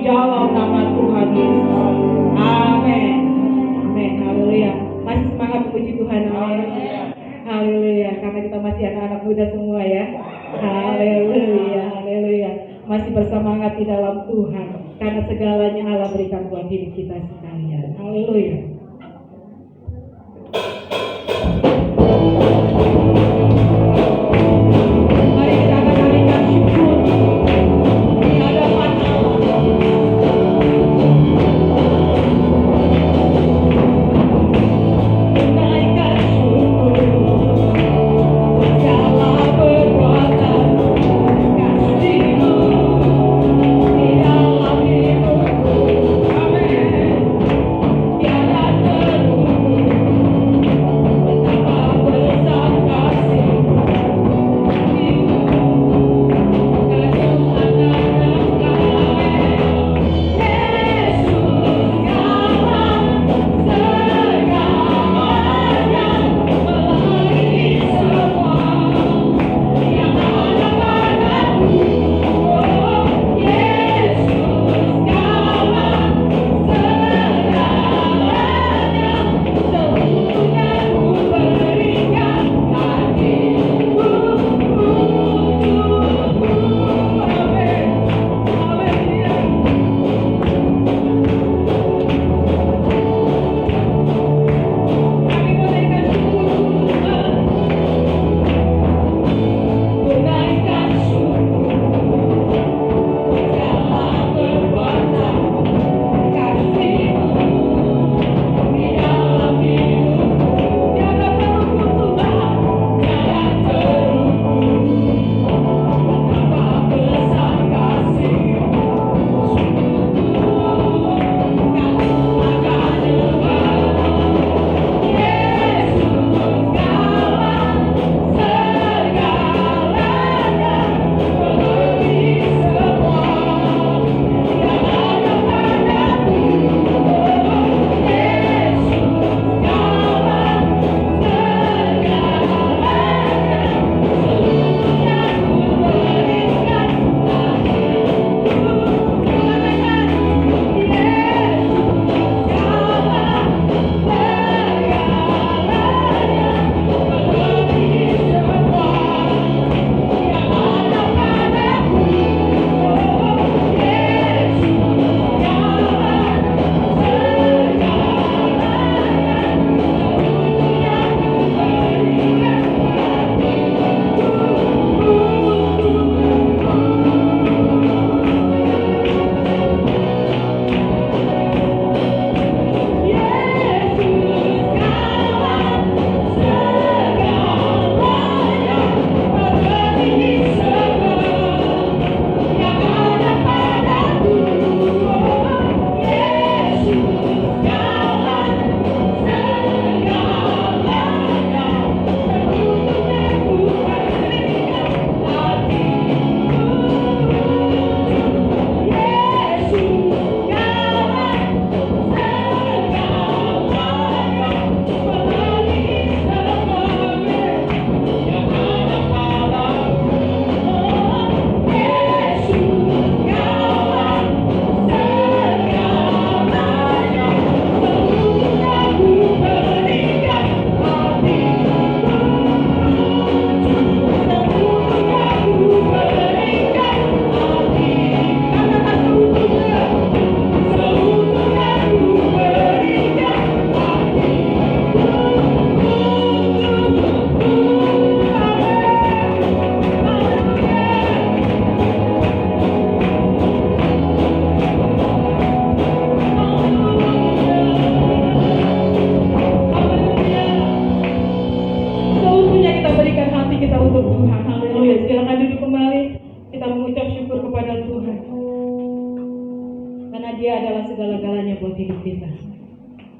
dalam nama Tuhan Yesus. Amin. Amin. Haleluya. Masih semangat memuji Tuhan. Amin. Haleluya. Karena kita masih anak-anak muda semua ya. Haleluya. Haleluya. Masih bersemangat di dalam Tuhan. Karena segalanya Allah berikan buat diri kita sekalian. Haleluya.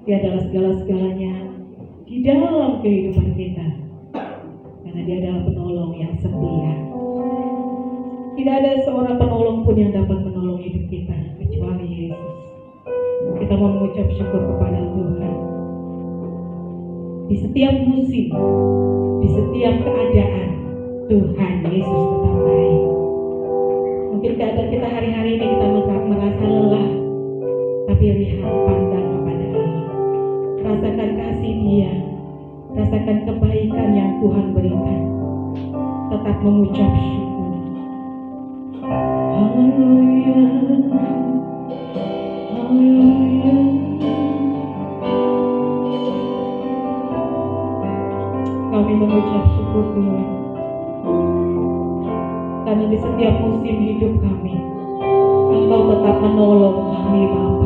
Dia adalah segala-segalanya di dalam kehidupan kita. Karena dia adalah penolong yang setia. Tidak ada seorang penolong pun yang dapat menolong hidup kita kecuali Yesus. Kita mau mengucap syukur kepada Tuhan. Di setiap musim, di setiap keadaan, Tuhan Yesus tetap baik. Mungkin keadaan kita hari-hari ini kita merasa lelah, tapi lihat, pandang kepada Allah. Rasakan kasih Dia, rasakan kebaikan yang Tuhan berikan. Tetap mengucap syukur. Haleluya, haleluya. Kami mengucap syukur Tuhan, karena di setiap musim hidup kami, Engkau tetap menolong kami Bapa.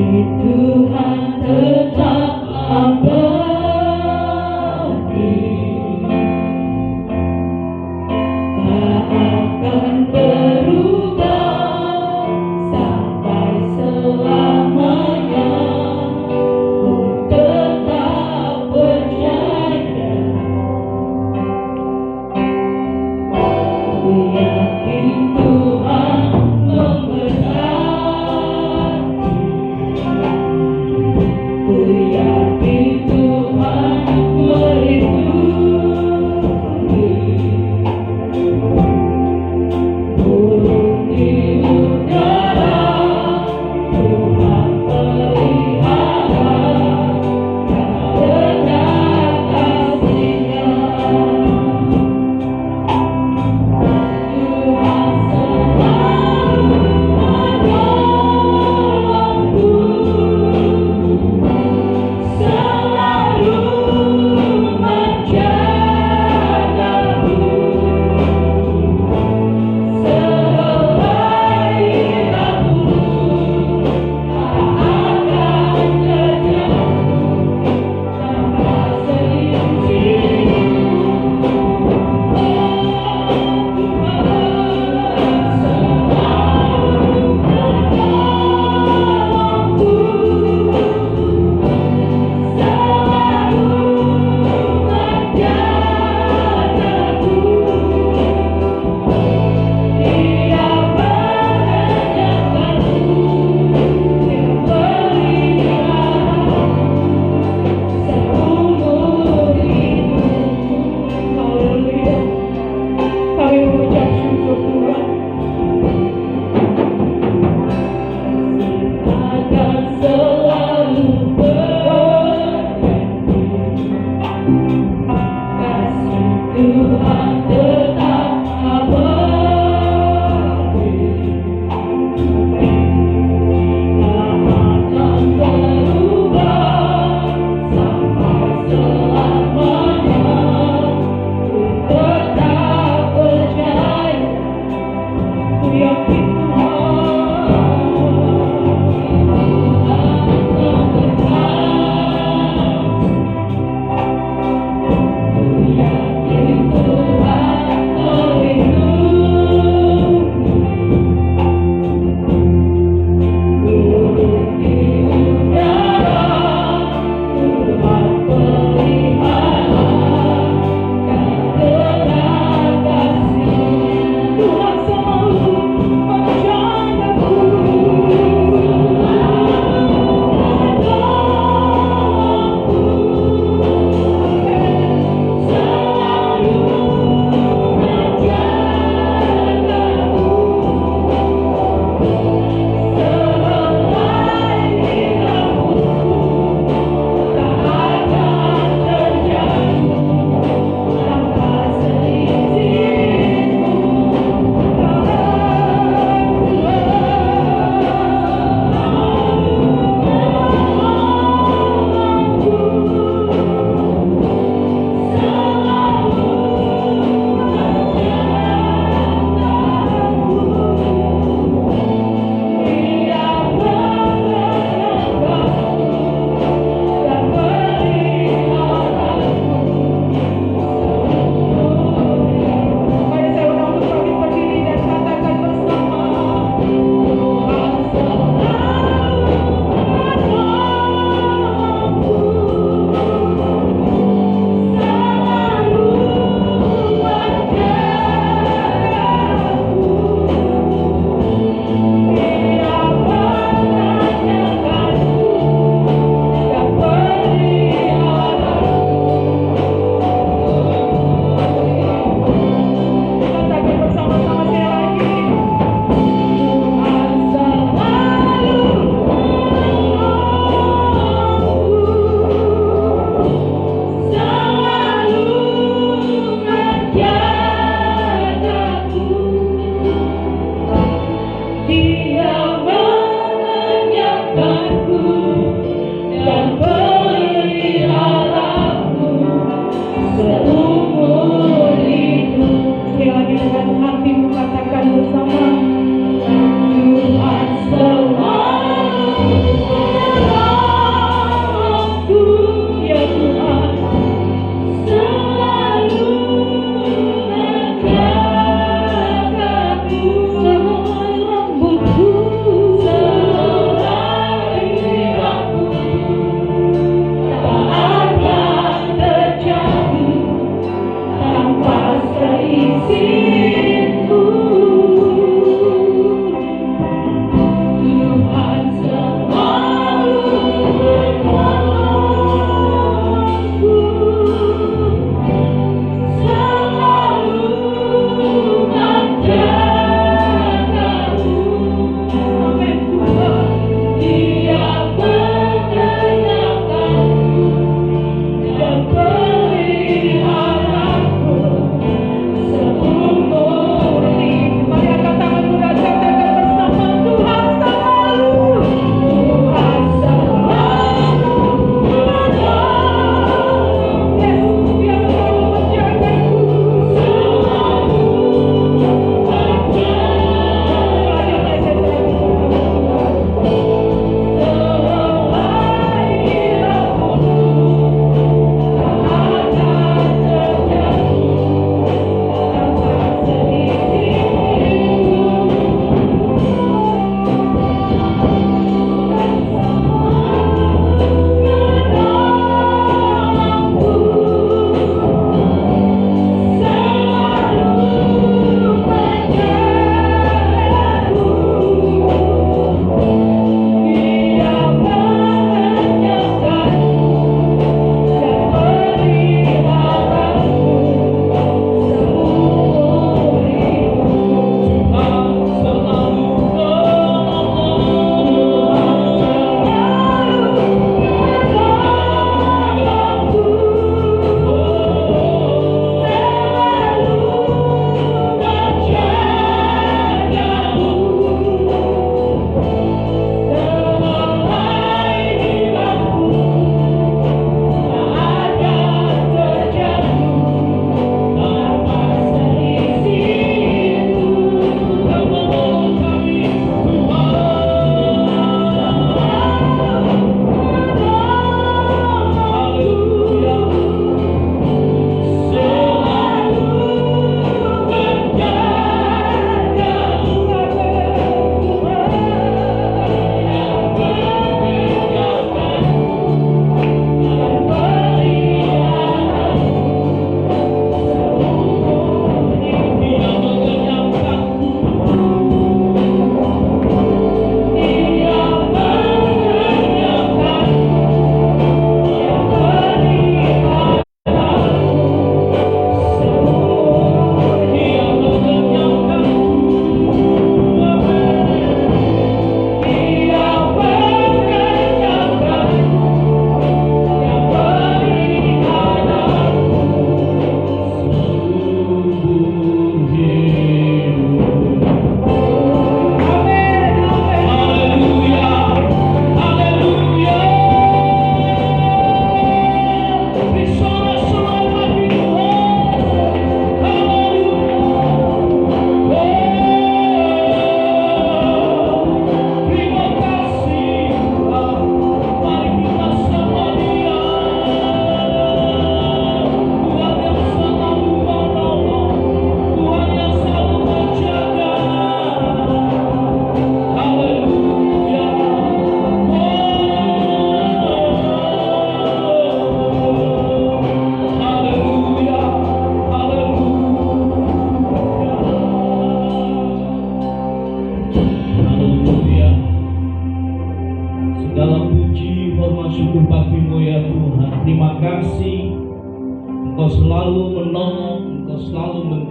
Itu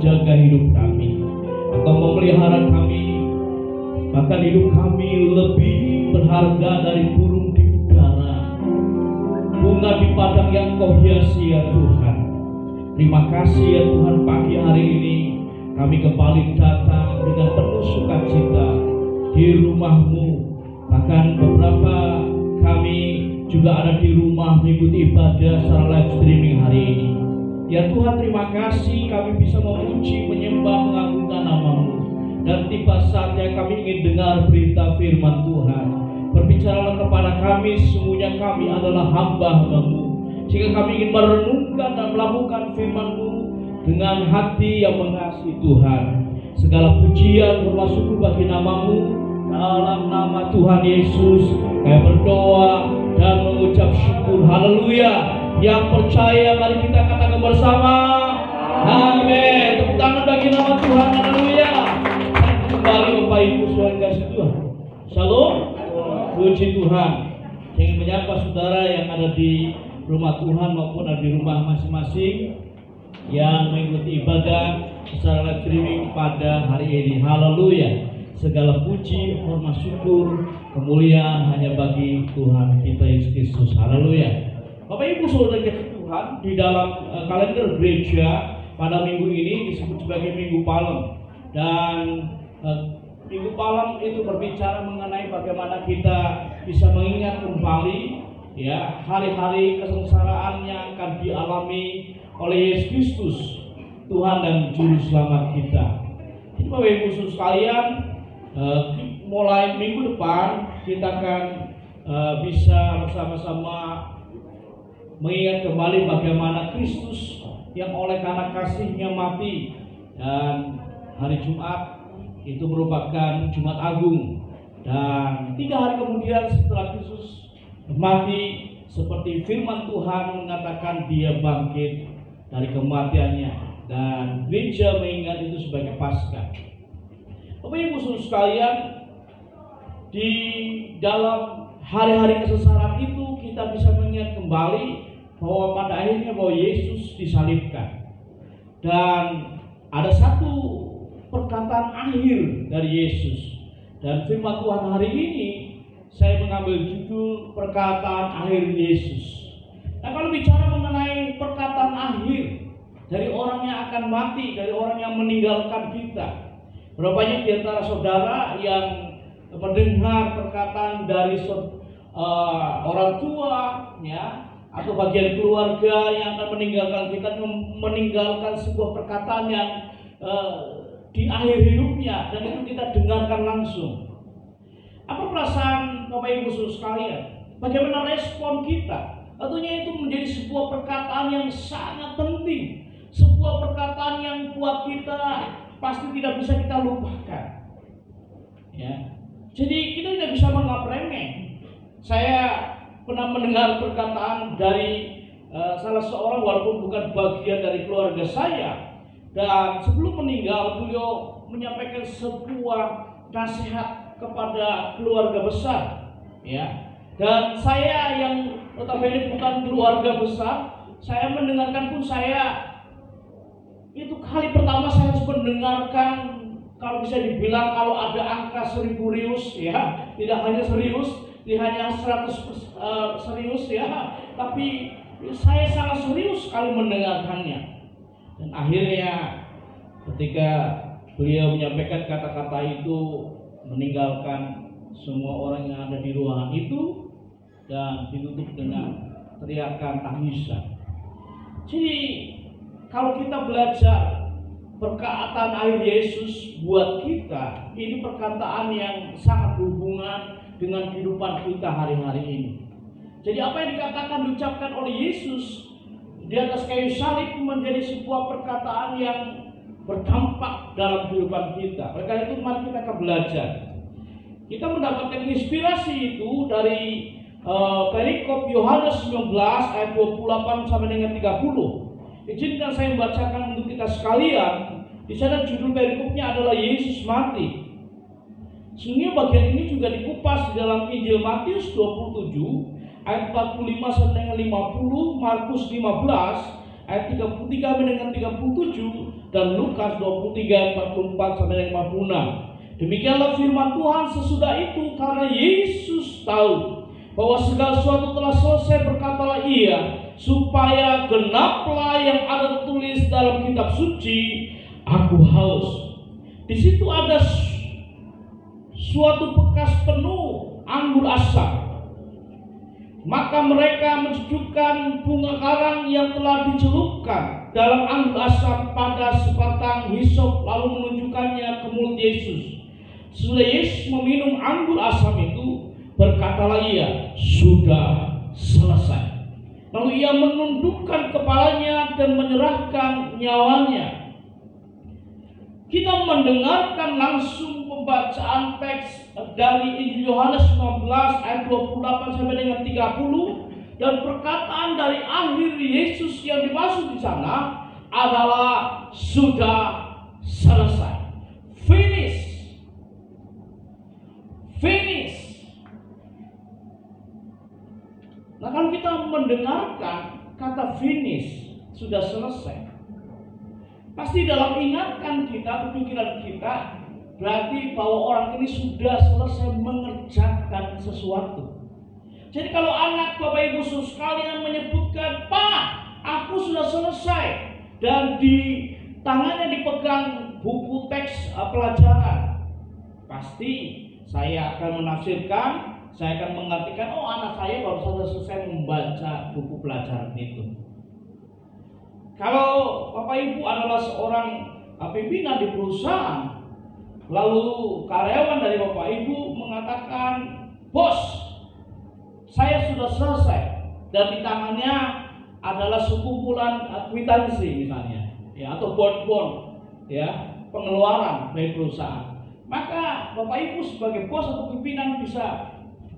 menjaga hidup kami, Engkau memelihara kami, bahkan hidup kami lebih berharga dari burung di udara, bunga di padang yang Kau hiasi ya Tuhan. Terima kasih ya Tuhan, pagi hari ini kami kembali datang dengan penuh sukacita di rumah-Mu. Bahkan beberapa kami juga ada di rumah mengikuti ibadah secara live streaming hari ini. Ya Tuhan, terima kasih kami bisa memuji, menyembah, mengagungkan nama-Mu. Dan tiba saatnya kami ingin dengar berita firman Tuhan. Berbicaralah kepada kami, sesungguhnya kami adalah hamba-Mu. Jika kami ingin merenungkan dan melakukan firman-Mu dengan hati yang mengasihi Tuhan. Segala pujian hormat syukur bagi nama-Mu. Dalam nama Tuhan Yesus kami berdoa dan mengucap syukur. Haleluya. Yang percaya mari kita katakan bersama, amin. Tepuk tangan bagi nama Tuhan. Haleluya. Kembali Bapak Ibu saudara kasih Tuhan. Shalom. Puji Tuhan. Saya ingin menyapa saudara yang ada di rumah Tuhan maupun ada di rumah masing-masing yang mengikuti ibadah secara live streaming pada hari ini. Haleluya. Segala puji, hormat syukur, kemuliaan hanya bagi Tuhan kita Yesus Kristus. Haleluya. Bapak Ibu saudara kasih Tuhan, di dalam kalender gereja pada minggu ini disebut sebagai Minggu Palem. Dan Minggu Palem itu berbicara mengenai bagaimana kita bisa mengingat kembali ya hari-hari kesengsaraan yang akan dialami oleh Yesus Kristus, Tuhan dan Juru Selamat kita. Jadi Bapak Ibu saudara sekalian, mulai minggu depan kita akan bisa bersama-sama mengingat kembali bagaimana Kristus yang oleh karena kasih-Nya mati, dan hari Jumat itu merupakan Jumat Agung, dan 3 hari kemudian setelah Kristus mati, seperti firman Tuhan mengatakan Dia bangkit dari kematiannya, dan gereja mengingat itu sebagai Paskah. Bapak Ibu saudara sekalian, di dalam hari-hari kesengsaraan itu kita bisa mengingat kembali bahwa pada akhirnya bahwa Yesus disalibkan. Dan ada satu perkataan akhir dari Yesus. Dan firman Tuhan hari ini saya mengambil judul perkataan akhir Yesus. Nah, kalau bicara mengenai perkataan akhir dari orang yang akan mati, dari orang yang meninggalkan kita, berapa banyak di antara saudara yang mendengar perkataan dari orang tua ya, atau bagian keluarga yang akan meninggalkan kita, meninggalkan sebuah perkataan yang di akhir hidupnya, dan itu kita dengarkan langsung. Apa perasaan Bapak Ibu saudara sekalian? Bagaimana respon kita? Tentunya itu menjadi sebuah perkataan yang sangat penting, sebuah perkataan yang buat kita pasti tidak bisa kita lupakan. Ya, jadi kita tidak bisa menganggap remeh. Saya pernah mendengar perkataan dari salah seorang, walaupun bukan bagian dari keluarga saya, dan sebelum meninggal beliau menyampaikan sebuah nasihat kepada keluarga besar, ya. Dan saya yang notabene bukan keluarga besar, saya mendengarkan pun saya itu kali pertama saya harus mendengarkan, kalau bisa dibilang kalau ada angka 1000 rius ya, tidak hanya serius, tidak hanya 100 serius ya, tapi saya sangat serius sekali mendengarkannya. Dan akhirnya ketika beliau menyampaikan kata-kata itu, meninggalkan semua orang yang ada di ruangan itu dan ditutup dengan teriakan tangisan. Jadi kalau kita belajar perkataan akhir Yesus buat kita, ini perkataan yang sangat berhubungan dengan kehidupan kita hari-hari ini. Jadi apa yang dikatakan, diucapkan oleh Yesus di atas kayu salib menjadi sebuah perkataan yang berdampak dalam kehidupan kita. Oleh karena itu mari kita akan belajar. Kita mendapatkan inspirasi itu dari perikop Yohanes 19 ayat 28 sampai dengan 30. Izinkan saya membacakan untuk kita sekalian. Di sana judul perikopnya adalah Yesus mati. Sehingga bagian ini juga dikupas di dalam Injil Matius 27 ayat 45 sampai dengan 50, Markus 15 ayat 33 sampai dengan 37, dan Lukas 23 44 sampai 56. Demikianlah firman Tuhan. Sesudah itu, karena Yesus tahu bahwa segala sesuatu telah selesai, berkatalah ia, supaya genaplah yang ada tertulis dalam kitab suci, aku haus. Di situ ada suatu bekas penuh anggur asam. Maka mereka mencucukkan bunga karang yang telah dicelupkan dalam anggur asam pada sebatang hisop, lalu menunjukkannya ke mulut Yesus. Sesudah Yesus meminum anggur asam itu, berkatalah ia, sudah selesai. Lalu ia menundukkan kepalanya dan menyerahkan nyawanya. Kita mendengarkan langsung pembacaan teks dari Injil Yohanes 19 ayat 28 sampai dengan 30, dan perkataan dari akhir Yesus yang dimaksud di sana adalah sudah selesai. Finish. Nah, kalau kita mendengarkan kata finish, sudah selesai, pasti dalam ingatan kita, pikiran kita, berarti bahwa orang ini sudah selesai mengerjakan sesuatu. Jadi kalau anak Bapak Ibu sekalian menyebutkan, Pak, aku sudah selesai, dan di tangannya dipegang buku teks pelajaran, pasti saya akan menafsirkan, saya akan mengartikan, oh, anak saya baru saja selesai membaca buku pelajaran itu. Kalau Bapak Ibu adalah seorang pimpinan di perusahaan, lalu karyawan dari Bapak Ibu mengatakan, bos, saya sudah selesai, dan di tangannya adalah sekumpulan kwitansi misalnya, ya, atau bond, ya, pengeluaran dari perusahaan. Maka Bapak Ibu sebagai bos atau pimpinan bisa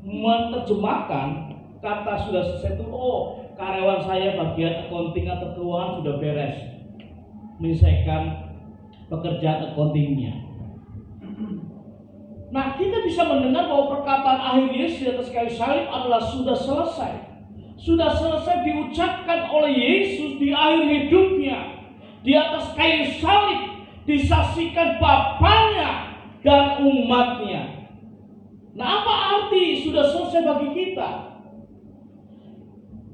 menerjemahkan kata sudah selesai itu, oh, karyawan saya bagian accounting atau keuangan sudah beres, menyelesaikan pekerjaan accountingnya. Nah, kita bisa mendengar bahwa perkataan akhir Yesus di atas kayu salib adalah sudah selesai. Sudah selesai diucapkan oleh Yesus di akhir hidupnya. Di atas kayu salib disaksikan Bapanya dan umatnya. Nah, apa arti sudah selesai bagi kita?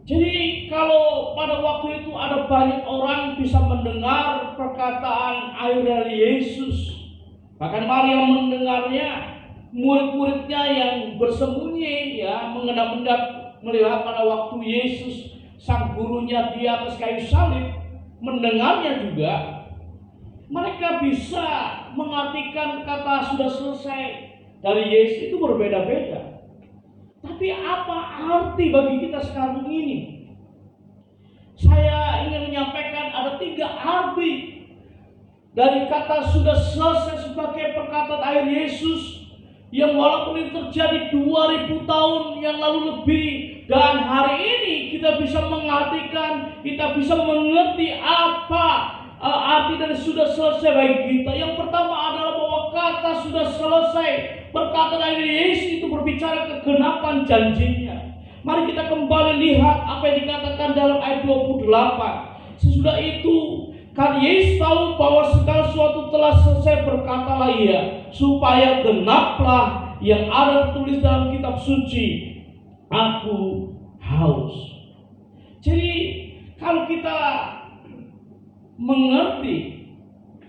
Jadi kalau pada waktu itu ada banyak orang bisa mendengar perkataan akhir dari Yesus, bahkan Maria mendengarnya, murid-muridnya yang bersembunyi, ya, mengendap-endap melihat pada waktu Yesus sang gurunya di atas kayu salib, mendengarnya juga, mereka bisa mengartikan kata sudah selesai dari Yesus itu berbeda-beda. Tapi apa arti bagi kita sekarang ini? Saya ingin menyampaikan ada 3 arti dari kata sudah selesai sebagai perkataan akhir Yesus, yang walaupun itu terjadi 2000 tahun yang lalu lebih, dan hari ini kita bisa mengartikan, kita bisa mengerti apa arti dari sudah selesai bagi kita. Yang pertama adalah bahwa kata sudah selesai, perkataan akhir Yesus itu berbicara kegenapan janjinya. Mari kita kembali lihat apa yang dikatakan dalam ayat 28. Sesudah itu, karena Yesus tahu bahwa segala sesuatu telah selesai, berkatalah ia, supaya genaplah yang ada tertulis dalam kitab suci, aku haus. Jadi kalau kita mengerti,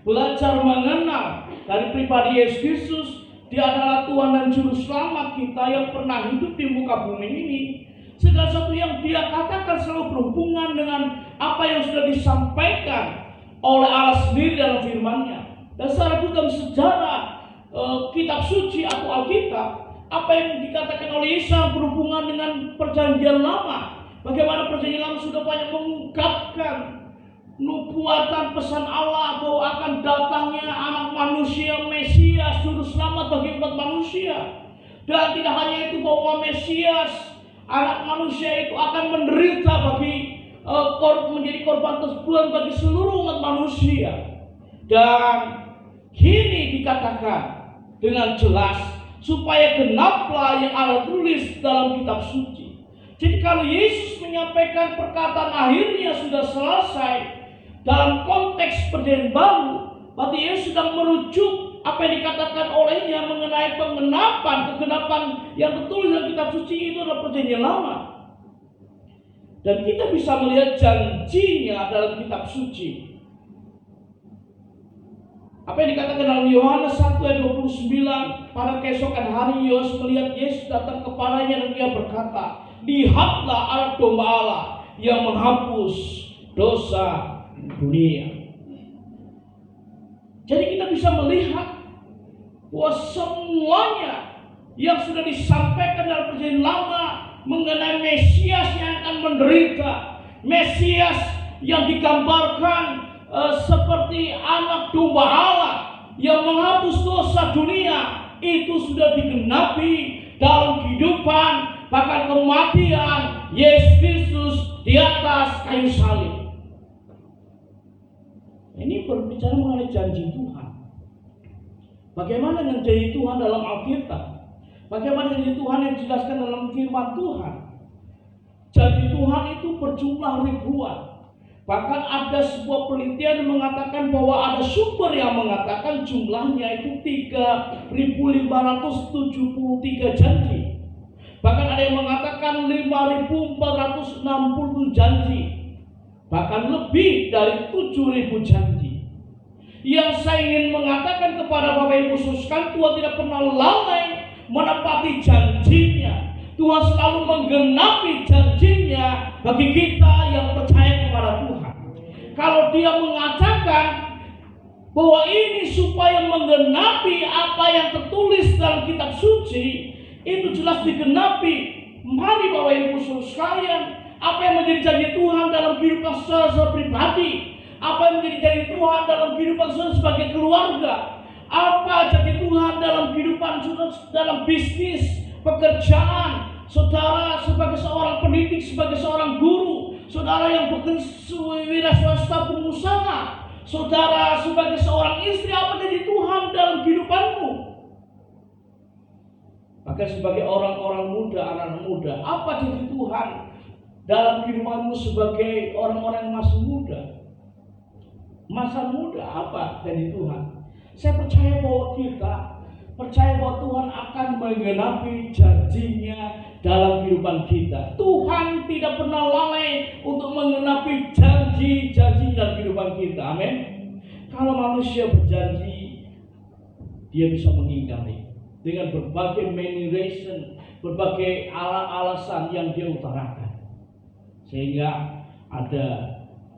belajar mengenal dari pribadi Yesus Kristus, Dia adalah Tuhan dan Juru Selamat kita yang pernah hidup di muka bumi ini. Segala sesuatu yang Dia katakan selalu berhubungan dengan apa yang sudah disampaikan oleh Allah sendiri dalam firman-Nya. Dan secara dalam sejarah kitab suci atau Alkitab, apa yang dikatakan oleh Yesus berhubungan dengan perjanjian lama. Bagaimana perjanjian lama sudah banyak mengungkapkan nubuatan pesan Allah bahwa akan datangnya anak manusia, Mesias, Juru Selamat bagi umat manusia. Dan tidak hanya itu, bahwa Mesias, anak manusia itu akan menderita bagi menjadi korban tersebut bagi seluruh umat manusia. Dan kini dikatakan dengan jelas, supaya genaplah yang ada tulis dalam kitab suci. Jadi kalau Yesus menyampaikan perkataan akhirnya sudah selesai, dalam konteks perjanjian baru, berarti Yesus sedang merujuk apa yang dikatakan olehnya mengenai kegenapan yang tertulis dalam kitab suci itu adalah perjanjian lama. Dan kita bisa melihat janjinya dalam kitab suci. Apa yang dikatakan dalam Yohanes 1 ayat 29, pada keesokan hari Yohanes melihat Yesus datang kepadanya dan ia berkata, lihatlah anak domba Allah yang menghapus dosa dunia. Jadi kita bisa melihat bahwa semuanya yang sudah disampaikan dalam perjanjian lama mengenai Mesias yang akan menderita, Mesias yang digambarkan seperti anak domba Allah yang menghapus dosa dunia, itu sudah digenapi dalam kehidupan bahkan kematian Yesus Kristus di atas kayu salib. Ini berbicara mengenai janji Tuhan. Bagaimana dengan janji Tuhan dalam Alkitab? Bagaimana janji Tuhan yang dijelaskan dalam firman Tuhan? Janji Tuhan itu berjumlah ribuan. Bahkan ada sebuah penelitian yang mengatakan bahwa ada sumber yang mengatakan jumlahnya itu 3.573 janji. Bahkan ada yang mengatakan 5.460 janji. Bahkan lebih dari 7.000 janji. Yang saya ingin mengatakan kepada Bapak Ibu sekalian, Tuhan tidak pernah lalai menepati janjinya. Tuhan selalu menggenapi janjinya bagi kita yang percaya kepada Tuhan. Kalau Dia mengatakan bahwa ini supaya menggenapi apa yang tertulis dalam kitab suci, itu jelas digenapi. Mari Bapak Ibu sekalian, apa yang menjadi janji Tuhan dalam kehidupan saudara pribadi, apa yang menjadi janji Tuhan dalam kehidupan saudara sebagai keluarga, apa janji Tuhan dalam kehidupan saudara dalam bisnis, pekerjaan, saudara sebagai seorang pendidik, sebagai seorang guru, saudara yang wira swasta pengusaha, saudara sebagai seorang istri, apa janji Tuhan dalam kehidupanmu? Maka sebagai orang-orang muda, anak-anak muda, apa janji Tuhan dalam kehidupanmu sebagai orang-orang yang masih muda? Masa muda, apa janji Tuhan? Saya percaya bahwa kita percaya bahwa Tuhan akan menggenapi janjinya dalam kehidupan kita. Tuhan tidak pernah lalai untuk menggenapi janji-janji dalam kehidupan kita. Amin. Kalau manusia berjanji, dia bisa mengingkari dengan berbagai many reason, berbagai alasan yang dia utarakan. Sehingga ada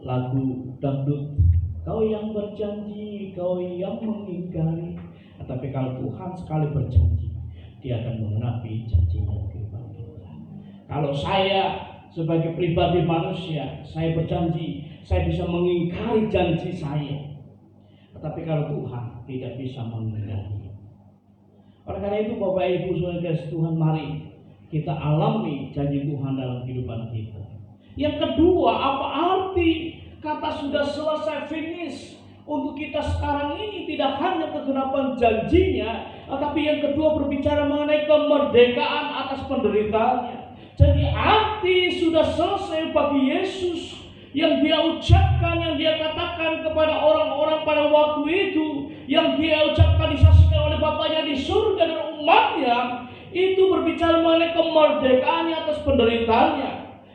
lagu dangdut, kau yang berjanji, kau yang mengingkari. Tapi kalau Tuhan sekali berjanji, Dia akan menggenapi janjinya kehidupan kita. Kalau saya sebagai pribadi manusia, saya berjanji, saya bisa mengingkari janji saya. Tetapi kalau Tuhan tidak bisa mengingkari. Oleh karena itu Bapak Ibu saudara Tuhan, mari kita alami janji Tuhan dalam kehidupan kita. Yang kedua, apa arti kata sudah selesai, finish? Untuk kita sekarang ini tidak hanya kegenapan janjinya, tetapi yang kedua berbicara mengenai kemerdekaan atas penderitaannya. Jadi arti sudah selesai bagi Yesus yang Dia ucapkan, yang Dia katakan kepada orang-orang pada waktu itu, yang Dia ucapkan disaksikan oleh Bapaknya di surga dan umatnya, itu berbicara mengenai kemerdekaannya atas penderitaannya.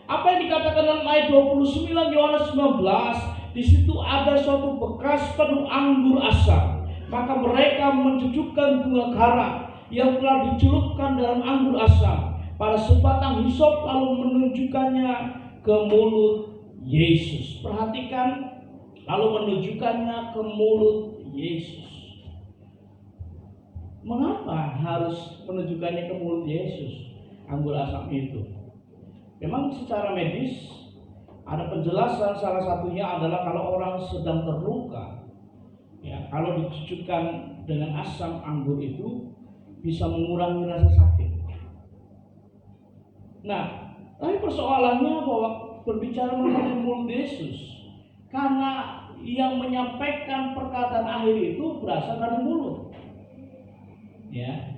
Apa yang dikatakan dalam ayat 29 Yohanes 19? Di situ ada suatu bekas penuh anggur asam. Maka mereka mencucukkan bunga kara yang telah dicelupkan dalam anggur asam pada sebatang hisop, lalu menunjukkannya ke mulut Yesus. Perhatikan, lalu menunjukkannya ke mulut Yesus. Mengapa harus menunjukkannya ke mulut Yesus anggur asam itu? Memang secara medis ada penjelasan, salah satunya adalah kalau orang sedang terluka, ya, kalau dicucukkan dengan asam anggur itu bisa mengurangi rasa sakit. Nah, tapi persoalannya bahwa berbicara mengenai mulut Yesus, karena yang menyampaikan perkataan akhir itu berasal dari mulut, ya,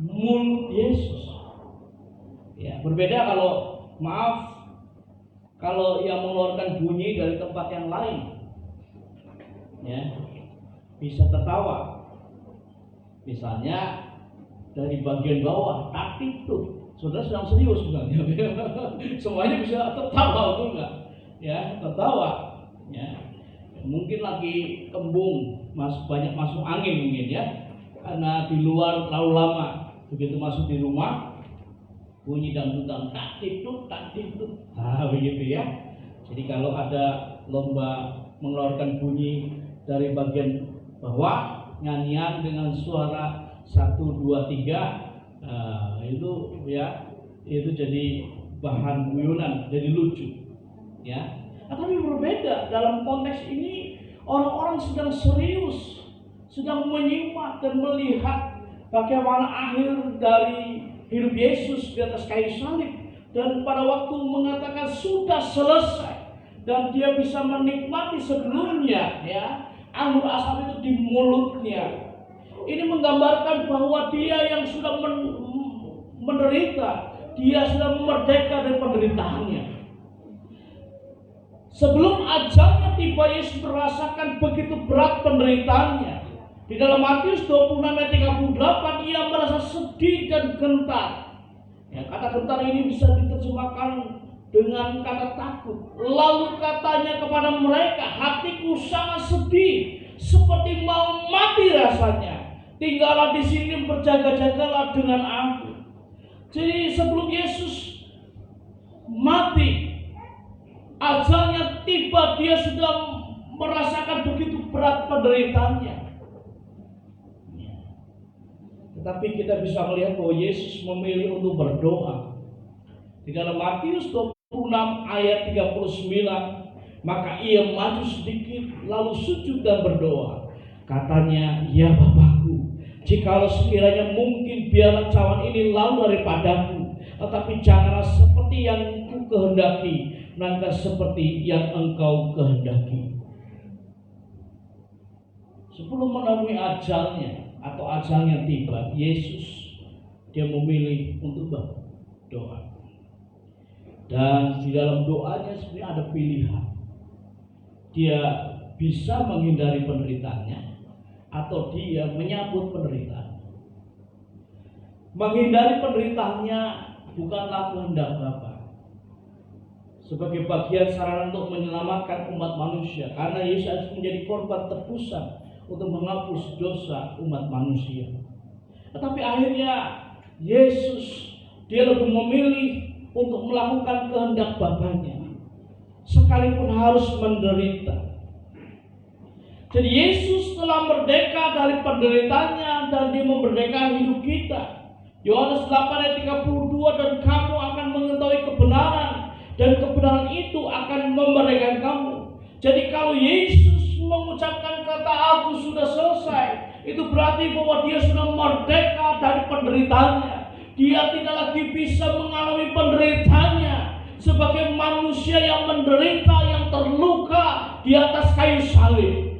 mulut Yesus. Ya, berbeda kalau yang mengeluarkan bunyi dari tempat yang lain. ya, bisa tertawa. Misalnya dari bagian bawah, taktik tuh, saudara sedang serius bukan? Semuanya bisa tertawa, betul nggak? Ya, tertawa. Ya, mungkin lagi kembung, banyak masuk angin mungkin ya, karena di luar terlalu lama. Begitu masuk di rumah, bunyi dangdutan taktik tuh, begitu ya. Jadi kalau ada lomba mengeluarkan bunyi dari bagian bawah, nyanyian dengan suara 1, 2, 3, itu ya, itu jadi bahan guyonan, jadi lucu ya. Tapi berbeda dalam konteks ini, orang-orang sedang serius, sedang menyimak dan melihat bagaimana akhir dari hidup Yesus di atas kayu salib, dan pada waktu mengatakan sudah selesai, dan dia bisa menikmati sebelumnya ya, anggur asam itu di mulutnya. Ini menggambarkan bahwa dia yang sudah menderita, dia sudah merdeka dari penderitaannya. Sebelum ajalnya tiba, Yesus merasakan begitu berat penderitaannya. Di dalam Matius 26 ayat 38, ia merasa sedih dan gentar. Ya, kata gentar ini bisa diterjemahkan dengan kata takut. Lalu katanya kepada mereka, hatiku sangat sedih, seperti mau mati rasanya. Tinggallah di sini, berjaga-jagalah dengan aku. Jadi sebelum Yesus mati, ajalnya tiba, dia sudah merasakan begitu berat penderitaannya. Tetapi kita bisa melihat bahwa Yesus memilih untuk berdoa. Di dalam Matius 26 ayat 39, maka ia maju sedikit lalu sujud dan berdoa. Katanya, ya Bapakku, jikalau sekiranya mungkin, biarlah cawan ini lalu daripadaku, tetapi janganlah seperti yang ku kehendaki, melainkan seperti yang engkau kehendaki. Sebelum menemui ajalnya atau ajalnya tiba, Yesus dia memilih untuk berdoa. Dan di dalam doanya sebenarnya ada pilihan. Dia bisa menghindari penderitaannya atau dia menyambut penderitaan. Menghindari penderitaannya bukanlah kehendak Bapa, sebagai bagian sarana untuk menyelamatkan umat manusia, karena Yesus harus menjadi korban tebusan untuk menghapus dosa umat manusia. Tetapi akhirnya Yesus dia lebih memilih untuk melakukan kehendak Bapanya, sekalipun harus menderita. Jadi Yesus telah merdeka dari penderitaannya dan dia memerdekakan hidup kita. Yohanes 8 ayat 32, dan kamu akan mengetahui kebenaran, dan kebenaran itu akan memerdekakan kamu. Jadi kalau Yesus mengucapkan kata aku sudah selesai, itu berarti bahwa dia sudah merdeka dari penderitaannya. Dia tidak lagi bisa mengalami penderitaannya sebagai manusia yang menderita, yang terluka di atas kayu salib.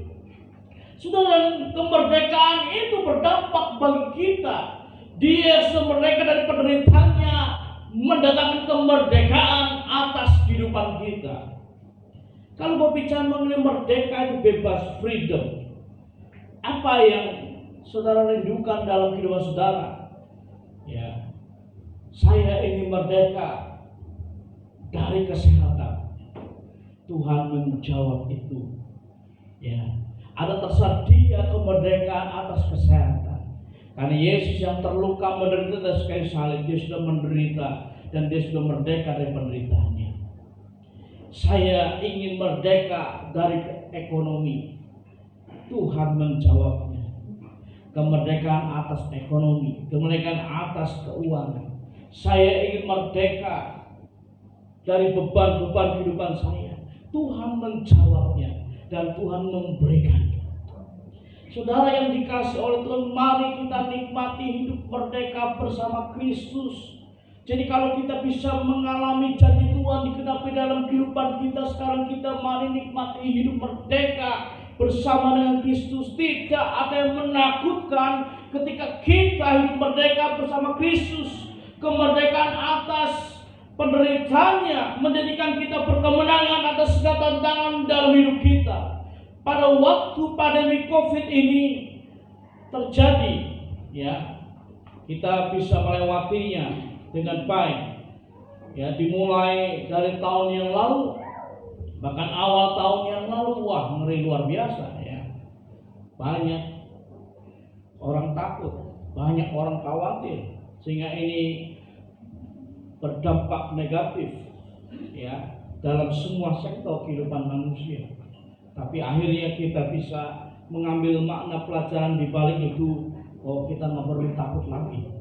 Saudara, kemerdekaan itu berdampak bagi kita. Dia sudah merdeka dari penderitaannya, mendatangkan kemerdekaan atas kehidupan kita. Kalau berbicara mengenai merdeka itu bebas, freedom, apa yang saudara rindukan dalam kehidupan saudara? Ya, saya ingin merdeka dari kesehatan. Tuhan menjawab itu. Ya, ada tersedia kemerdekaan atas kesehatan. Karena Yesus yang terluka menderita atas kayu salib, dia sudah menderita dan dia sudah merdeka dari penderitaannya. Saya ingin merdeka dari ekonomi. Tuhan menjawabnya. Kemerdekaan atas ekonomi, kemerdekaan atas keuangan. Saya ingin merdeka dari beban-beban kehidupan saya. Tuhan menjawabnya dan Tuhan memberikannya. Saudara yang dikasih oleh Tuhan, mari kita nikmati hidup merdeka bersama Kristus. Jadi kalau kita bisa mengalami janji Tuhan dikenapi dalam kehidupan kita sekarang, kita mari nikmati hidup merdeka bersama dengan Kristus. Tidak ada yang menakutkan ketika kita hidup merdeka bersama Kristus. Kemerdekaan atas penderitaannya menjadikan kita berkemenangan atas segala tantangan dalam hidup kita. pada waktu pandemi COVID ini terjadi, ya, kita bisa melewatinya dengan baik. Ya, dimulai dari tahun yang lalu, bahkan awal tahun yang lalu, wah, ngeri luar biasa, ya. Banyak orang takut, banyak orang khawatir, sehingga ini berdampak negatif, ya, dalam semua sektor kehidupan manusia. Tapi akhirnya kita bisa mengambil makna pelajaran di balik itu. Oh, kita nggak perlu takut lagi.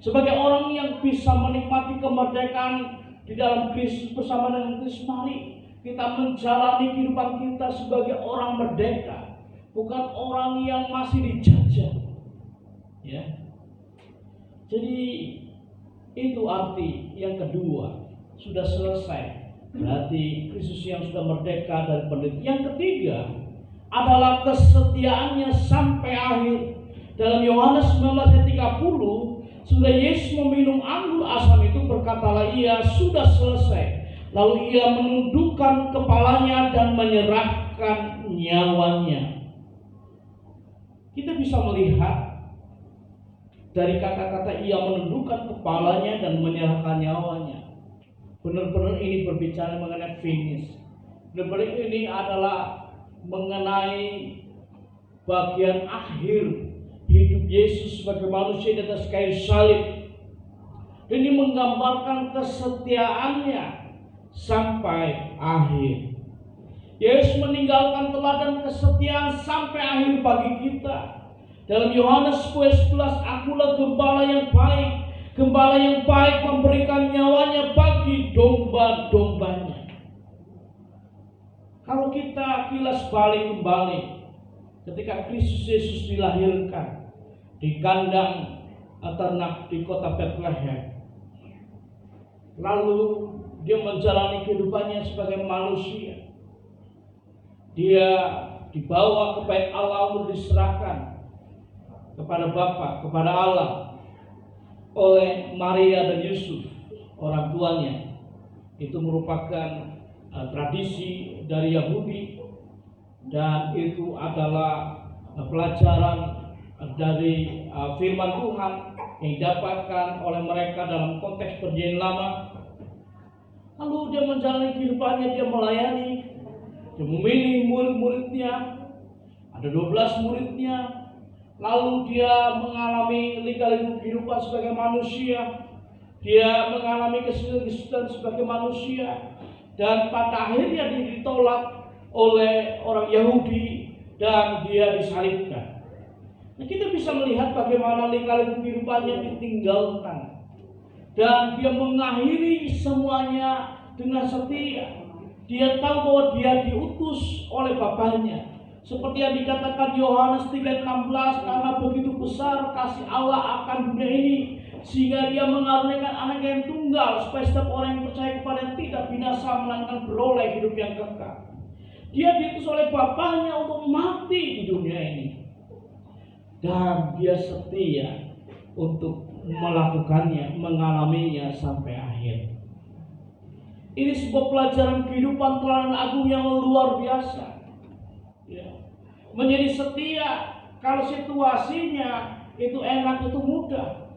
Sebagai orang yang bisa menikmati kemerdekaan di dalam Kristus bersama dengan Kristus, mari kita menjalani kehidupan kita sebagai orang merdeka, bukan orang yang masih dijajah. Ya. Jadi itu arti yang kedua, sudah selesai. Berarti Kristus yang sudah merdeka dari penderitaan. Yang ketiga adalah kesetiaannya sampai akhir. Dalam Yohanes 19:30, sudah Yesus meminum anggur asam itu, berkatalah ia, sudah selesai. Lalu ia menundukkan kepalanya dan menyerahkan nyawanya. Kita bisa melihat dari kata-kata ia menundukkan kepalanya dan menyerahkan nyawanya. Benar-benar ini berbicara mengenai finish. Benar-benar ini adalah mengenai bagian akhir hidup Yesus sebagai manusia di atas kayu salib. Ini menggambarkan kesetiaannya sampai akhir. Yesus meninggalkan teladan kesetiaan sampai akhir bagi kita. Dalam Yohanes 10:11, akulah gembala yang baik. Gembala yang baik memberikan nyawanya bagi domba-dombanya. Kalau kita kilas balik kembali, ketika Kristus Yesus dilahirkan di kandang ternak di kota Bethlehem, lalu dia menjalani kehidupannya sebagai manusia. Dia dibawa ke bait Allah untuk diserahkan kepada Bapa, kepada Allah oleh Maria dan Yusuf, orang tuanya. Itu merupakan tradisi dari Yahudi, dan itu adalah pelajaran dari firman Tuhan yang didapatkan oleh mereka dalam konteks perjanjian lama. Lalu dia menjalani kehidupannya, dia melayani, dia memilih murid-muridnya, ada 12 muridnya. Lalu dia mengalami lika-liku kehidupan sebagai manusia, dia mengalami kesulitan sebagai manusia, dan pada akhirnya dia ditolak oleh orang Yahudi dan dia disalibkan. Nah, kita bisa melihat bagaimana lika-liku kehidupannya ditinggalkan, dan dia mengakhiri semuanya dengan setia. Dia tahu bahwa dia diutus oleh Bapaknya. Seperti yang dikatakan Yohanes 3:16, karena begitu besar kasih Allah akan dunia ini, sehingga dia mengaruniakan anak yang tunggal, supaya setiap orang yang percaya kepada tidak binasa, melainkan beroleh hidup yang kekal. Dia diutus oleh Bapaknya untuk mati di dunia ini, dan dia setia untuk melakukannya, mengalaminya sampai akhir. Ini sebuah pelajaran kehidupan teladan agung yang luar biasa. Ya. Menjadi setia kalau situasinya itu enak, itu mudah.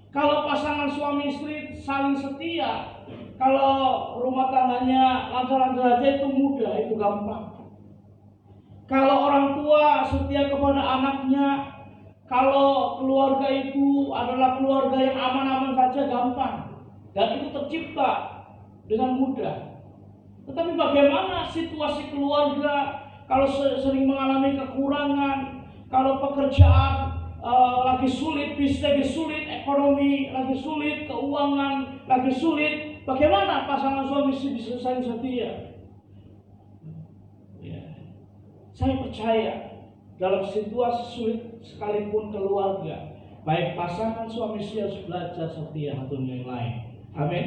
Kalau pasangan suami istri saling setia, kalau rumah tangganya lancar-lancar aja, itu mudah, itu gampang. Kalau orang tua setia kepada anaknya, kalau keluarga itu adalah keluarga yang aman-aman saja, gampang. Dan itu tercipta dengan mudah. Tetapi bagaimana situasi keluarga kalau sering mengalami kekurangan, kalau pekerjaan lagi sulit, bisnis lagi sulit, ekonomi lagi sulit, keuangan lagi sulit, bagaimana pasangan suami istri bisa saling setia? Ya. Saya percaya dalam situasi sulit sekalipun keluarga, baik pasangan suami istri harus belajar setia satu dengan yang lain. Amin.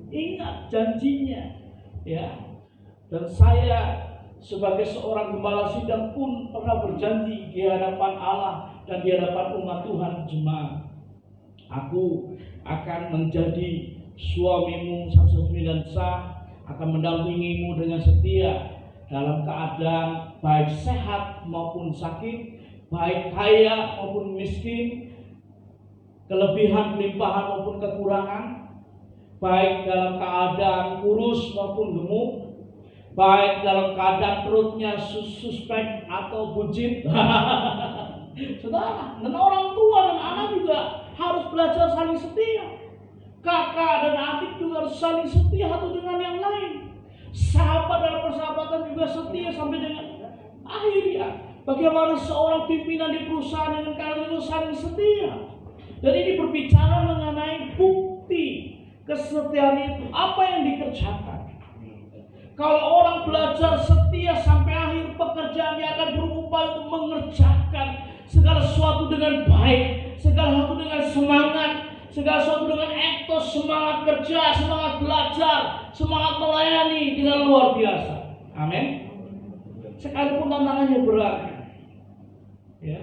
Ingat janjinya, ya. Dan saya sebagai seorang gembala sidang pun pernah berjanji di hadapan Allah dan di hadapan umat Tuhan jemaat, aku akan menjadi suamimu satu-satunya dan sah, akan mendampingimu dengan setia dalam keadaan baik sehat maupun sakit, baik kaya maupun miskin, kelebihan, kelimpahan maupun kekurangan, baik dalam keadaan kurus maupun gemuk, baik dalam keadaan perutnya suspek atau buncit. Saudara, dan orang tua dan anak juga harus belajar saling setia. Kakak dan adik juga harus saling setia satu dengan yang lain. Sahabat dalam persahabatan juga setia sampai dengan akhir ya. Bagaimana seorang pimpinan di perusahaan dengan karyawan itu saling setia. Dan ini berbicara mengenai bukti kesetiaan itu, apa yang dikerjakan. Kalau orang belajar setia sampai akhir pekerjaan, dia akan berupaya untuk mengerjakan segala sesuatu dengan baik, segala sesuatu dengan semangat, segala sesuatu dengan etos, semangat kerja, semangat belajar, semangat melayani dengan luar biasa. Amin. Sekalipun tantangannya berat, ya,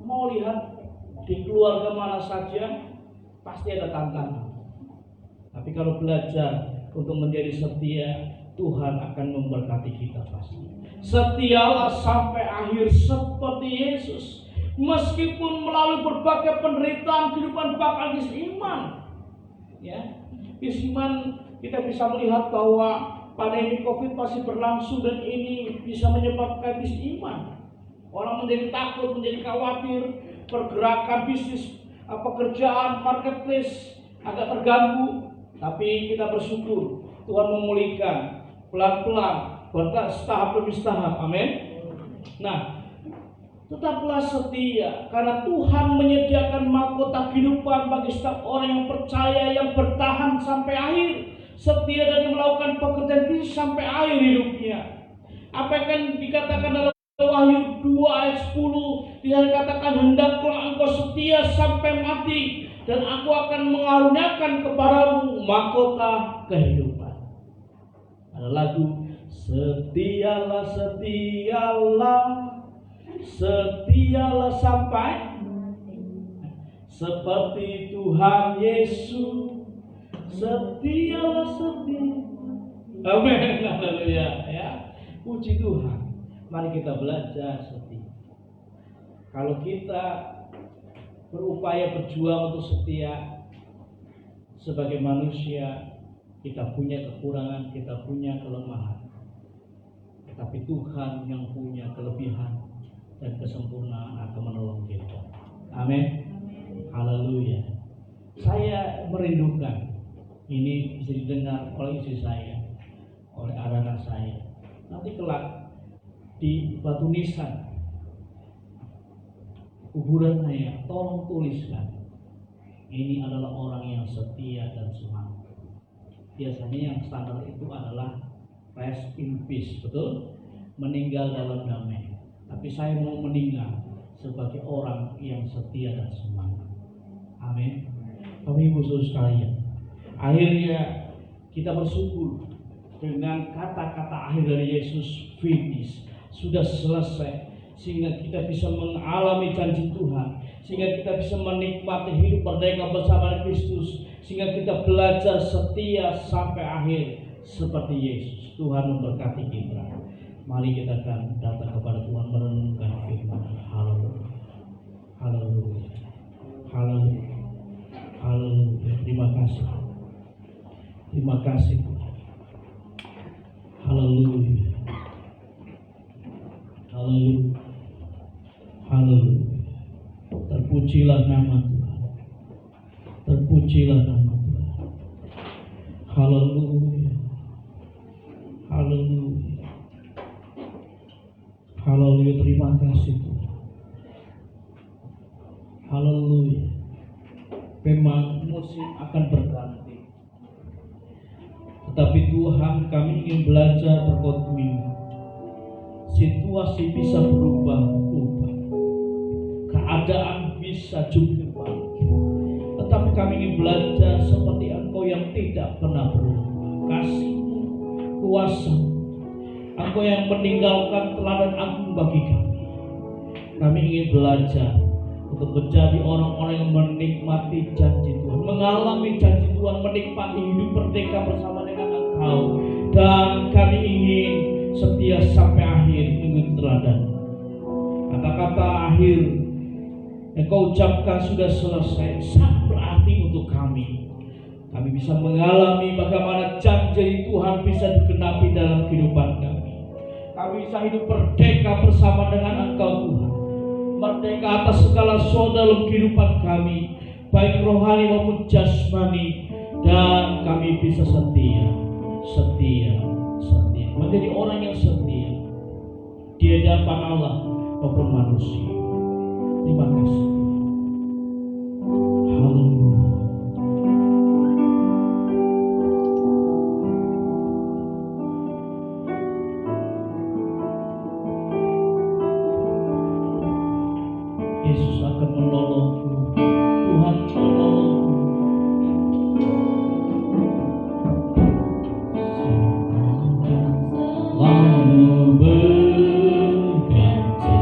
mau lihat di keluarga mana saja pasti ada tantangan. Tapi kalau belajar untuk menjadi setia, Tuhan akan memberkati kita pasti. Setialah sampai akhir seperti Yesus. Meskipun melalui berbagai penderitaan kehidupan bakal iman, ya, iman kita bisa melihat bahwa pandemi COVID masih berlangsung dan ini bisa menyebabkan iman. Orang menjadi takut, menjadi khawatir, pergerakan bisnis, pekerjaan, marketplace agak terganggu. Tapi kita bersyukur Tuhan memulihkan pelan-pelan, bertahap demi tahap. Amin. Nah, tetaplah setia karena Tuhan menyediakan mahkota kehidupan bagi setiap orang yang percaya, yang bertahan sampai akhir, setia dan melakukan pekerjaan Kristus sampai akhir hidupnya. Apa yang dikatakan dalam Wahyu 2 ayat 10, dikatakan hendaklah engkau setia sampai mati dan aku akan mengaruniakan kepadamu mahkota kehidupan. Ada lagu, setialah, setialah, setialah sampai seperti Tuhan Yesus. Setialah, setia. Amin. Haleluya, ya. Puji Tuhan. Mari kita belajar setia. Kalau kita berupaya berjuang untuk setia sebagai manusia, kita punya kekurangan, kita punya kelemahan. Tetapi Tuhan yang punya kelebihan dan kesempurnaan akan menolong kita. Amin. Haleluya. Saya merindukan, ini bisa didengar oleh istri saya, oleh anak-anak saya. Nanti kelak di batu nisan kuburan saya, tolong tuliskan, ini adalah orang yang setia dan semangat. Biasanya yang standar itu adalah rest in peace, betul? Meninggal dalam damai. Tapi saya mau meninggal sebagai orang yang setia dan semangat. Amin. Bapak Ibu Saudara sekalian, akhirnya kita bersyukur dengan kata-kata akhir dari Yesus, finish, sudah selesai, sehingga kita bisa mengalami janji Tuhan, sehingga kita bisa menikmati hidup merdeka bersama Kristus, sehingga kita belajar setia sampai akhir seperti Yesus. Tuhan memberkati kita. Mari kita akan datang kepada Tuhan merenungkan firman. Haleluya. Haleluya. Haleluya. Haleluya. Terima kasih. Terima kasih. Haleluya. Haleluya. Haleluya. Terpujilah nama Tuhan. Terpujilah nama Tuhan. Haleluya. Haleluya. Haleluya. Terima kasih Tuhan. Haleluya. Memang musim akan berganti, tetapi Tuhan, kami ingin belajar berkomitmen. Situasi bisa berubah-ubah, keadaan bisa jungkir balik, tetapi kami ingin belajar seperti Engkau yang tidak pernah berubah. Kasih-Mu, kuasa-Mu, Engkau yang meninggalkan teladan agung bagi kami. Kami ingin belajar untuk menjadi orang-orang yang menikmati janji Tuhan, mengalami janji Tuhan, menikmati hidup merdeka bersama dengan Engkau. Engkau, dan kami ingin setia sampai akhir mengikuti teladan. Kata-kata akhir yang Kau ucapkan sudah selesai, sangat berarti untuk kami. Kami bisa mengalami bagaimana janji Tuhan bisa digenapi dalam kehidupan kami. Kami bisa hidup merdeka bersama dengan Engkau Tuhan. Merdeka atas segala sesuatu dalam kehidupan kami, baik rohani maupun jasmani. Dan kami bisa setia menjadi orang yang setia di hadapan Allah maupun manusia. Terima kasih. Haleluya. Yesus akan menolongku. Tuhan menolongku. Lalu berganti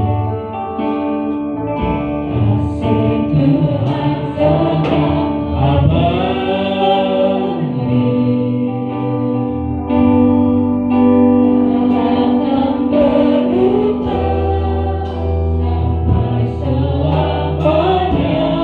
kasih Tuhan sangat abadi. Akan berubah sampai selamanya.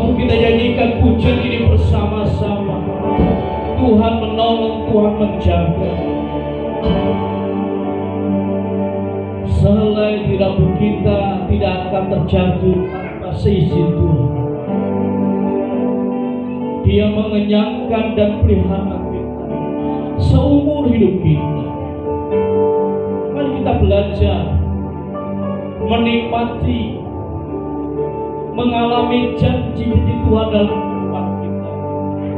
waktu kita nyanyikan pujian ini bersama-sama, Tuhan menolong, Tuhan menjaga. Sehelai di rambut kita tidak akan terjatuh tanpa seizin Tuhan. Dia mengenyangkan dan pelihara kita seumur hidup kita. Mari kita belajar menikmati, mengalami janji-janji Tuhan dalam kehidupan kita.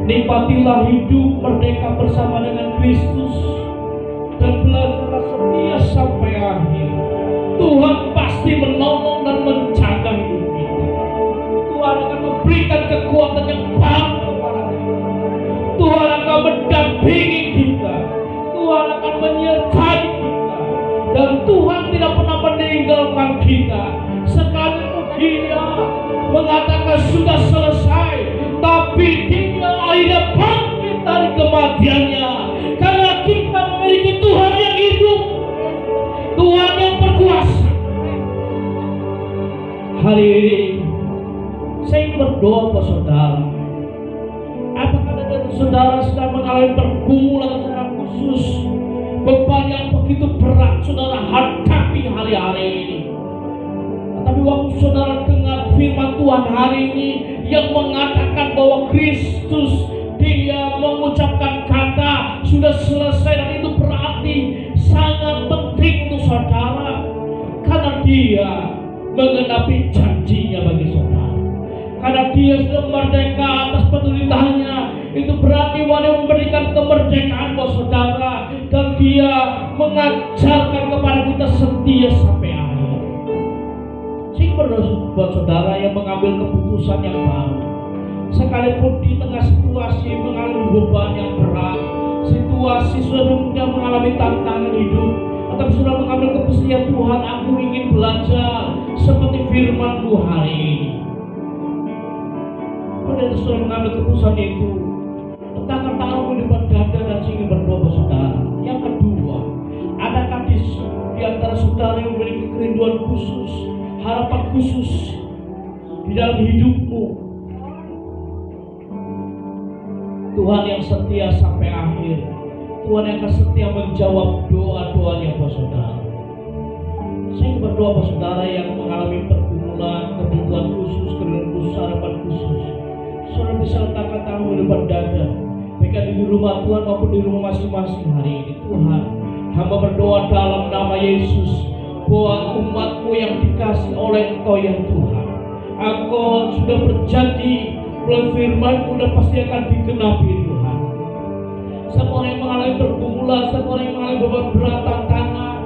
Nikmatilah hidup merdeka bersama dengan Kristus dan belajarlah setia sampai akhir. Tuhan pasti menolong dan menjaga hidup kita. Tuhan akan memberikan kekuatan yang baru kepada kita. Tuhan akan mendampingi kita. Tuhan akan menyertai kita. Dan Tuhan tidak pernah meninggalkan kita. Sekalipun Dia mengatakan sudah selesai, tapi Dia akhirnya bangkit dari kematiannya. Karena kita memiliki Tuhan yang hidup, Tuhan yang berkuasa. Hari ini saya berdoa buat saudara. Apakah ada saudara sedang mengalami pergumulan secara khusus, beban yang begitu berat saudara hadapi hari-hari ini? Tapi waktu saudara dengar firman Tuhan hari ini yang mengatakan bahwa Kristus, Dia mengucapkan kata sudah selesai, dan itu berarti sangat penting untuk saudara, karena Dia menggenapi janjinya bagi saudara. Karena Dia sudah merdeka atas penderitaannya, itu berarti Dia memberikan kemerdekaan buat saudara, dan Dia mengajarkan kepada kita setia sampai akhir. Saya berdoa buat saudara yang mengambil keputusan yang baru, sekalipun di tengah situasi mengalami beban yang berat, situasi sudah mengalami tantangan hidup, tetapi sudah mengambil keputusan, Tuhan, aku ingin belajar seperti firman-Mu hari ini. Pada sudah mengambil keputusan itu, letakkan tanganmu di depan dada dan ingin berdoa buat saudara. Yang kedua, adakah di antara saudara yang memiliki kerinduan khusus, harapan khusus di dalam hidupmu? Tuhan yang setia sampai akhir, Tuhan yang akan setia menjawab doa-doanya buat saudara. Saya berdoa buat saudara yang mengalami pergumulan, kebutuhan khusus, kerinduan khusus, harapan khusus. Saudara bisa letakkan tanganmu di depan dada, baik di rumah Tuhan maupun di rumah masing-masing hari ini. Tuhan, hamba berdoa dalam nama Yesus, bahwa umat-Mu yang dikasih oleh Engkau ya Tuhan, Engkau sudah berjanji melalui firman-Mu dan pasti akan digenapi Tuhan. Semua orang yang mengalami pergumulan, semua orang yang mengalami beban berat tantangan,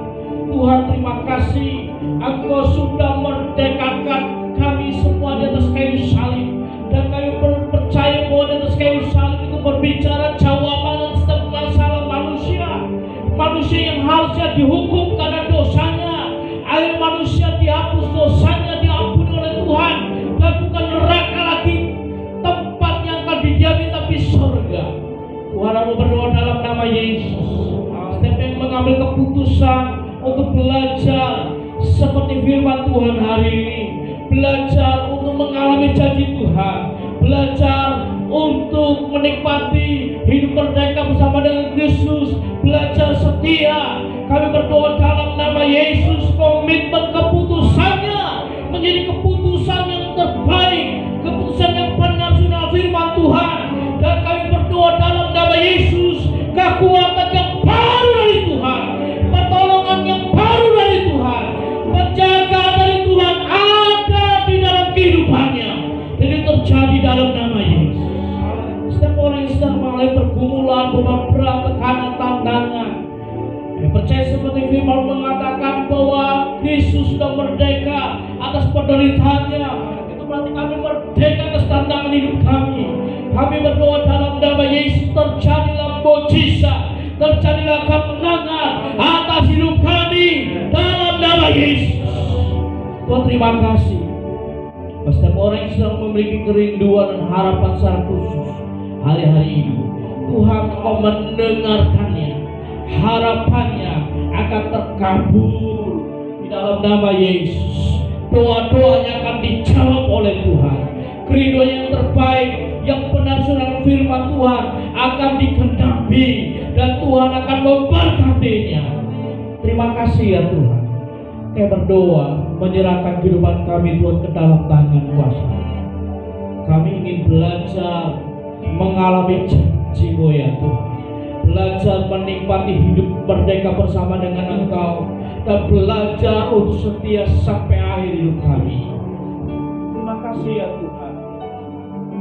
Tuhan terima kasih, Engkau sudah merdekakan kami semua di atas kayu salib, dan kami percaya bahwa di atas kayu salib itu berbicara jawaban atas setiap masalah manusia. Manusia yang harusnya dihukum karena dosanya, akhirnya manusia dihapus dosanya, diampuni oleh Tuhan, dan bukan neraka lagi tempat yang akan didiami, tapi surga. Tuhan, aku berdoa dalam nama Yesus, setiap yang mengambil keputusan untuk belajar seperti firman Tuhan hari ini, belajar untuk mengalami janji Tuhan, belajar untuk menikmati hidup merdeka bersama dengan Kristus, belajar setia. Kami berdoa dalam nama Yesus, komitmen keputusannya menjadi keputusan yang terbaik, keputusan yang benar sudah firman Tuhan. Dan kami berdoa dalam nama Yesus, kekuatan yang baru dari Tuhan, pertolongan yang baru dari Tuhan, penjagaan dari Tuhan ada di dalam kehidupannya. Jadi terjadi dalam nama Yesus. Setiap orang yang sedang mengalami pergumulan, beban berat, tekanan, tantangan, yang percaya seperti firman mengatakan bahwa Kristus sudah merdeka atas penderitaannya, itu berarti kami merdeka atas tantangan hidup kami. Kami berdoa dalam nama Yesus, terjadilah mujizat, terjadilah kemenangan atas hidup kami dalam nama Yesus. Tuhan, terima kasih. Setiap orang yang sedang memiliki kerinduan dan harapan secara khusus hari-hari ini, Tuhan, Engkau mendengarkannya, harapannya akan terkabul di dalam nama Yesus. Doa-doanya akan dijawab oleh Tuhan. kerinduan yang terbaik, yang benar saudara, firman Tuhan akan digenapi dan Tuhan akan memberkatinya. Terima kasih ya Tuhan. Kami berdoa menyerahkan kehidupan kami Tuhan ke dalam tangan kuasa. Kami ingin belajar mengalami janji-Mu ya Tuhan, belajar menikmati hidup merdeka bersama dengan Engkau, dan belajar untuk setia sampai akhir hidup kami. Terima kasih ya Tuhan.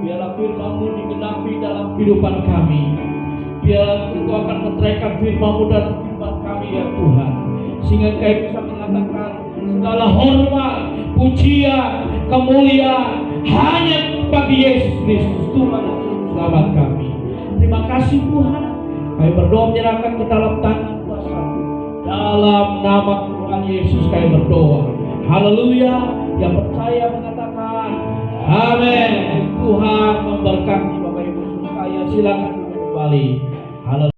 Biarlah firman-Mu digenapi dalam kehidupan kami. Biarlah Engkau akan meteraikan firman-Mu dalam kehidupan kami ya Tuhan, sehingga kami bisa mengatakan segala hormat, pujian, kemuliaan hanya bagi Yesus Kristus, Tuhan dan Juru Selamat kami. Terima kasih Tuhan. Kami berdoa menyerahkan ke dalam tangan kuasa. Dalam nama Tuhan Yesus kami berdoa. Haleluya. Yang percaya mengatakan amin. Tuhan memberkati Bapak Ibu. Saya silakan kembali. Haleluya.